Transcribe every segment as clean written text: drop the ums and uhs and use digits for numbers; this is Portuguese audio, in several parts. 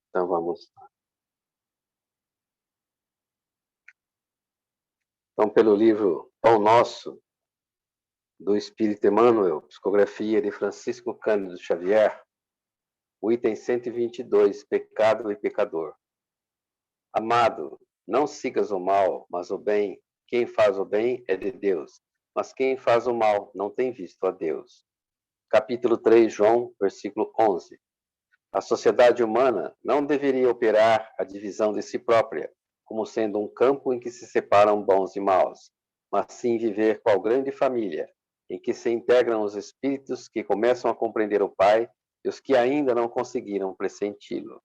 Então vamos lá. Então, pelo livro Pão Nosso, do Espírito Emmanuel, psicografia de Francisco Cândido Xavier, o item 122, Pecado e Pecador. Amado, não sigas o mal, mas o bem. Quem faz o bem é de Deus, mas quem faz o mal não tem visto a Deus. Capítulo 3, João, versículo 11. A sociedade humana não deveria operar a divisão de si própria, como sendo um campo em que se separam bons e maus, mas sim viver qual grande família, em que se integram os espíritos que começam a compreender o Pai e os que ainda não conseguiram pressenti-lo.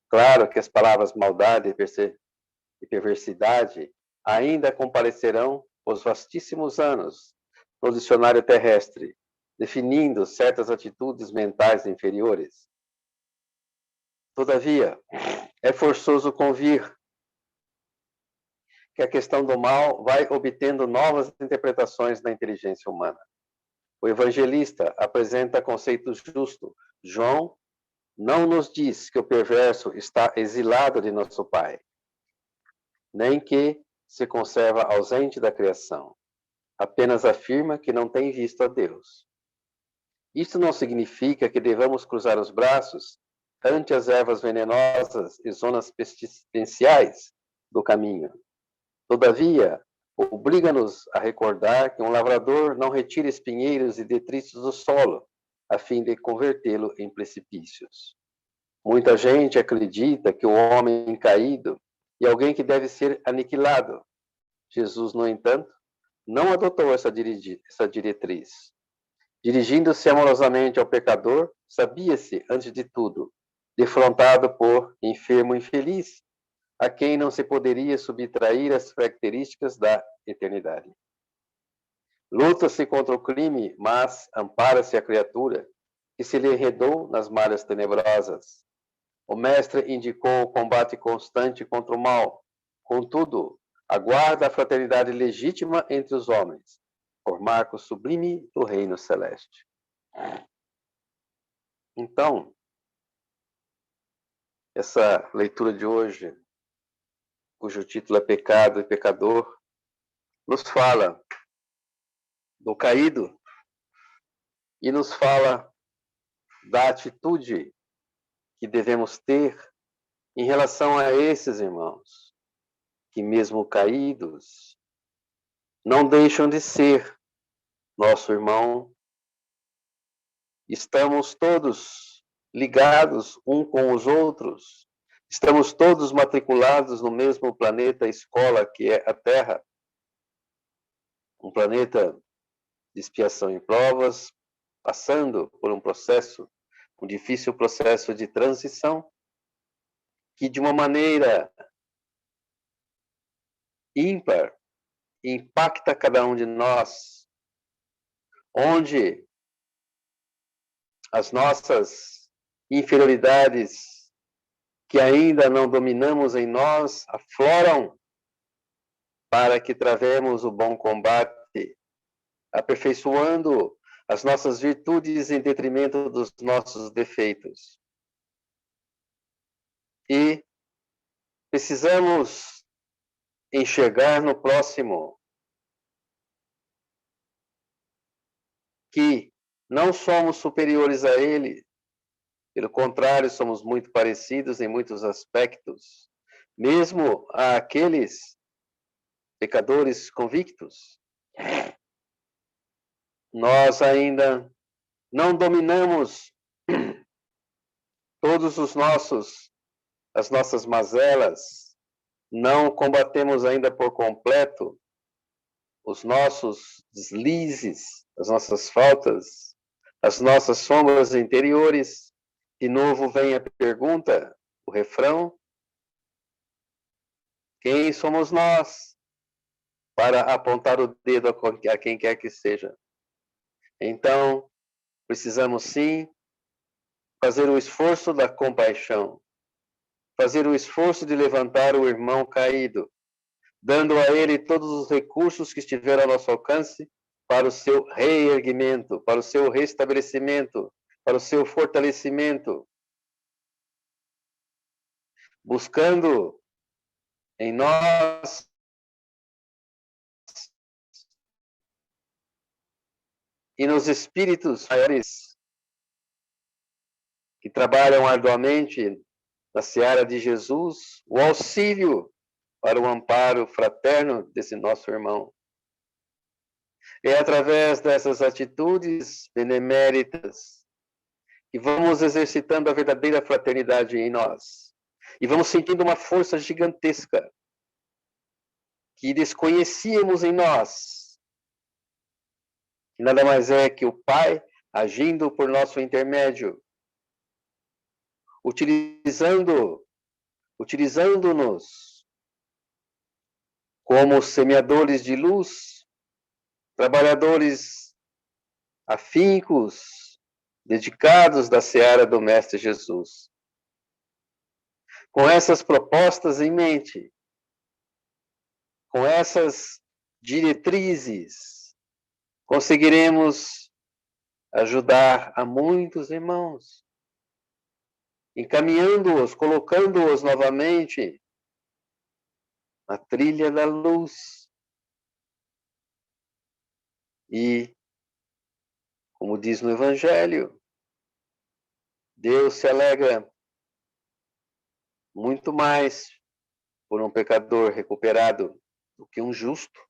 Claro que as palavras maldade e perversidade ainda comparecerão os vastíssimos anos no dicionário terrestre, definindo certas atitudes mentais inferiores. Todavia, é forçoso convir que a questão do mal vai obtendo novas interpretações na inteligência humana. O evangelista apresenta conceito justo. João não nos diz que o perverso está exilado de nosso Pai, nem que se conserva ausente da criação. Apenas afirma que não tem visto a Deus. Isso não significa que devamos cruzar os braços ante as ervas venenosas e zonas pestilenciais do caminho. Todavia, obriga-nos a recordar que um lavrador não retira espinheiros e detritos do solo, a fim de convertê-lo em precipícios. Muita gente acredita que o homem caído é alguém que deve ser aniquilado. Jesus, no entanto, não adotou essa diretriz. Dirigindo-se amorosamente ao pecador, sabia-se, antes de tudo, defrontado por enfermo infeliz, a quem não se poderia subtrair as características da eternidade. Luta-se contra o crime, mas ampara-se a criatura que se lhe enredou nas malhas tenebrosas. O mestre indicou o combate constante contra o mal. Contudo, aguarda a fraternidade legítima entre os homens, por marco sublime do reino celeste. Então, essa leitura de hoje, cujo título é Pecado e Pecador, nos fala do caído e nos fala da atitude que devemos ter em relação a esses irmãos, que mesmo caídos, não deixam de ser nosso irmão. Estamos todos ligados uns com os outros, estamos todos matriculados no mesmo planeta escola que é a Terra, um planeta de expiação e provas, passando por um difícil processo de transição, que de uma maneira ímpar impacta cada um de nós, onde as nossas inferioridades que ainda não dominamos em nós afloram para que travemos o bom combate, aperfeiçoando as nossas virtudes em detrimento dos nossos defeitos. E precisamos enxergar no próximo que não somos superiores a ele, pelo contrário, somos muito parecidos em muitos aspectos, mesmo àqueles pecadores convictos. Nós ainda não dominamos todos as nossas mazelas, não combatemos ainda por completo os nossos deslizes, as nossas faltas, as nossas sombras interiores. De novo vem a pergunta, o refrão: quem somos nós para apontar o dedo a quem quer que seja? Então, precisamos sim fazer o esforço da compaixão, fazer o esforço de levantar o irmão caído, dando a ele todos os recursos que estiveram ao nosso alcance para o seu reerguimento, para o seu restabelecimento, para o seu fortalecimento. buscando em nós e nos espíritos maiores que trabalham arduamente na seara de Jesus, o auxílio para o amparo fraterno desse nosso irmão. É através dessas atitudes beneméritas que vamos exercitando a verdadeira fraternidade em nós. E vamos sentindo uma força gigantesca que desconhecíamos em nós. Que nada mais é que o Pai agindo por nosso intermédio, utilizando-nos como semeadores de luz, trabalhadores afincos, dedicados da seara do Mestre Jesus. Com essas propostas em mente, com essas diretrizes, conseguiremos ajudar a muitos irmãos, encaminhando-os, colocando-os novamente na trilha da luz. E, como diz no Evangelho, Deus se alegra muito mais por um pecador recuperado do que um justo.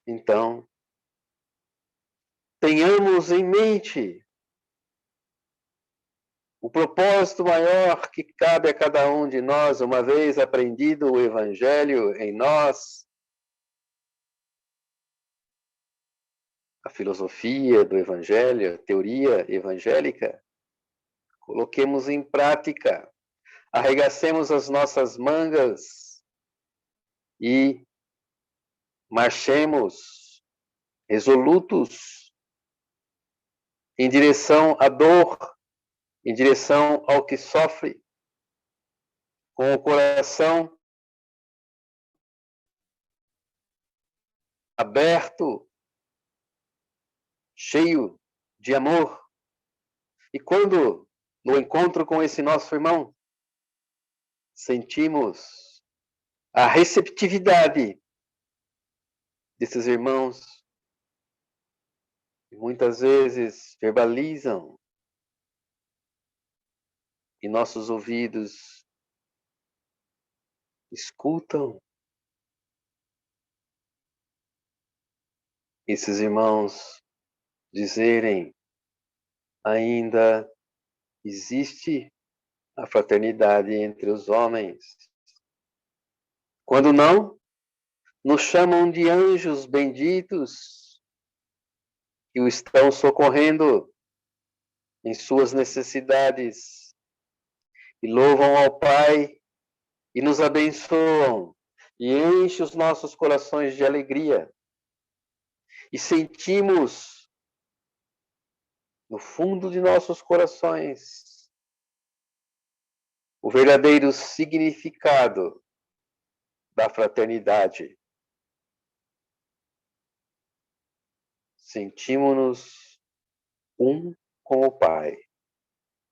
Então, tenhamos em mente o propósito maior que cabe a cada um de nós, uma vez aprendido o Evangelho em nós, a filosofia do Evangelho, a teoria evangélica, coloquemos em prática, arregacemos as nossas mangas e marchemos resolutos em direção à dor, em direção ao que sofre, com o coração aberto, cheio de amor. E quando, no encontro com esse nosso irmão, sentimos a receptividade desses irmãos, que muitas vezes verbalizam e nossos ouvidos escutam, esses irmãos dizerem: ainda existe a fraternidade entre os homens. Quando não, nos chamam de anjos benditos que o estão socorrendo em suas necessidades e louvam ao Pai e nos abençoam e enche os nossos corações de alegria. E sentimos no fundo de nossos corações o verdadeiro significado da fraternidade. Sentimos-nos um com o Pai,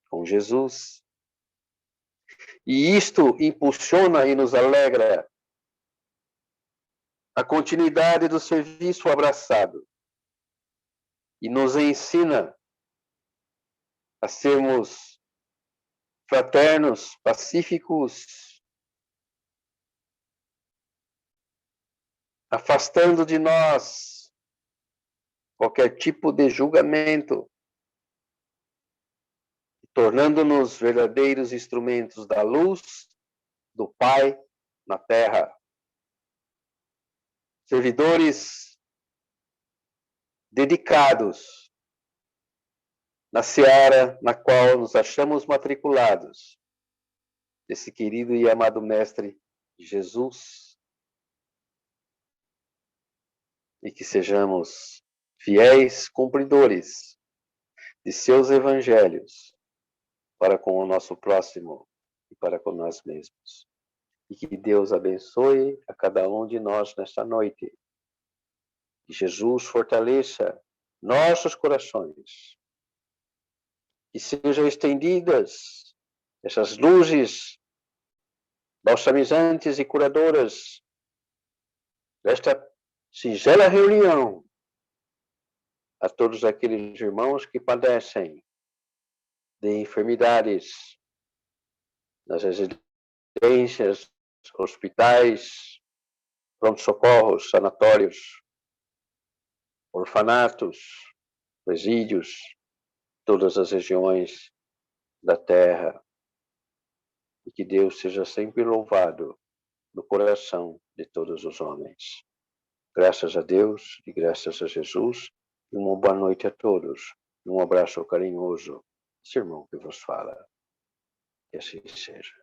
com Jesus. E isto impulsiona e nos alegra a continuidade do serviço abraçado e nos ensina a sermos fraternos, pacíficos, afastando de nós qualquer tipo de julgamento, tornando-nos verdadeiros instrumentos da luz do Pai na terra. Servidores dedicados na seara na qual nos achamos matriculados, desse querido e amado Mestre Jesus, e que sejamos fiéis cumpridores de seus evangelhos para com o nosso próximo e para com nós mesmos. E que Deus abençoe a cada um de nós nesta noite. Que Jesus fortaleça nossos corações. Que sejam estendidas essas luzes balsamizantes e curadoras desta singela reunião a todos aqueles irmãos que padecem de enfermidades nas residências, hospitais, pronto-socorros, sanatórios, orfanatos, presídios, todas as regiões da terra. E que Deus seja sempre louvado no coração de todos os homens. Graças a Deus e graças a Jesus. E uma boa noite a todos. Um abraço carinhoso. Esse irmão que vos fala. Que assim seja.